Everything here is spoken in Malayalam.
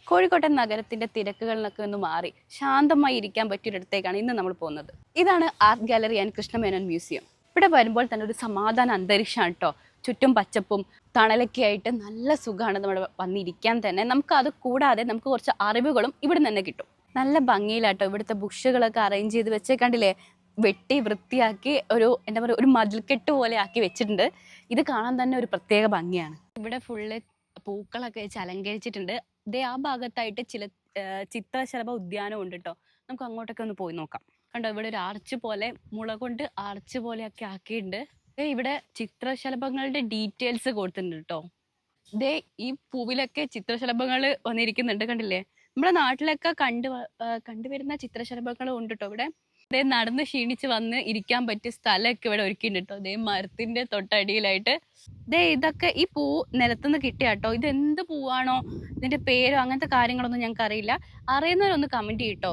കോഴിക്കോട്ടെ നഗരത്തിന്റെ തിരക്കുകളിൽ നിന്നൊക്കെ ഒന്ന് മാറി ശാന്തമായി ഇരിക്കാൻ പറ്റിയൊരിടത്തേക്കാണ് ഇന്ന് നമ്മൾ പോകുന്നത്. ഇതാണ് art gallery and Krishna Menon museum. ഇവിടെ വരുമ്പോൾ തന്നെ ഒരു സമാധാന അന്തരീക്ഷമാണ് കേട്ടോ. ചുറ്റും പച്ചപ്പും തണലൊക്കെ ആയിട്ട് നല്ല സുഖമാണ് നമ്മുടെ വന്നിരിക്കാൻ തന്നെ. നമുക്ക് അത് കൂടാതെ നമുക്ക് കുറച്ച് അറിവുകളും ഇവിടെ തന്നെ കിട്ടും. നല്ല ഭംഗിയിലാട്ടോ ഇവിടുത്തെ ബുഷുകളൊക്കെ അറേഞ്ച് ചെയ്ത് വെച്ചേ കണ്ടില്ലേ, വെട്ടി വൃത്തിയാക്കി എന്താ പറയുക, ഒരു മതിൽക്കെട്ട് പോലെ ആക്കി വെച്ചിട്ടുണ്ട്. ഇത് കാണാൻ തന്നെ ഒരു പ്രത്യേക ഭംഗിയാണ്. ഇവിടെ ഫുള്ള് പൂക്കളൊക്കെ വെച്ച് അലങ്കരിച്ചിട്ടുണ്ട്. ദേ ആ ഭാഗത്തായിട്ട് ചിത്രശലഭ ഉദ്യാനം ഉണ്ട് കേട്ടോ. നമുക്ക് അങ്ങോട്ടൊക്കെ ഒന്ന് പോയി നോക്കാം. കണ്ടോ, ഇവിടെ ഒരു ആർച്ച് പോലെ, മുള കൊണ്ട് ആർച്ച് പോലെയൊക്കെ ആക്കിയിട്ടുണ്ട്. ഇവിടെ ചിത്രശലഭങ്ങളുടെ ഡീറ്റെയിൽസ് കൊടുത്തിട്ടുണ്ട് കേട്ടോ. ദേ ഈ പൂവിലൊക്കെ ചിത്രശലഭങ്ങൾ വന്നിരിക്കുന്നുണ്ട്, കണ്ടില്ലേ? നമ്മുടെ നാട്ടിലൊക്കെ കണ്ടുവരുന്ന ചിത്രശലഭങ്ങളും ഉണ്ട് കേട്ടോ ഇവിടെ. ദേ നടന്ന് ക്ഷീണിച്ച് വന്ന് ഇരിക്കാൻ പറ്റിയ സ്ഥലമൊക്കെ ഇവിടെ ഒരുക്കിയിട്ടുണ്ട് കേട്ടോ. ദേ മരത്തിന്റെ തൊട്ടടിയിലായിട്ട് ദേ ഇതൊക്കെ ഈ പൂ നിലത്തുനിന്ന് കിട്ടിയ കേട്ടോ. ഇത് എന്ത് പൂവാണോ, ഇതിന്റെ പേരോ അങ്ങനത്തെ കാര്യങ്ങളൊന്നും ഞങ്ങൾക്ക് അറിയില്ല. അറിയുന്നവരൊന്ന് കമന്റ് ചെയ്യട്ടോ.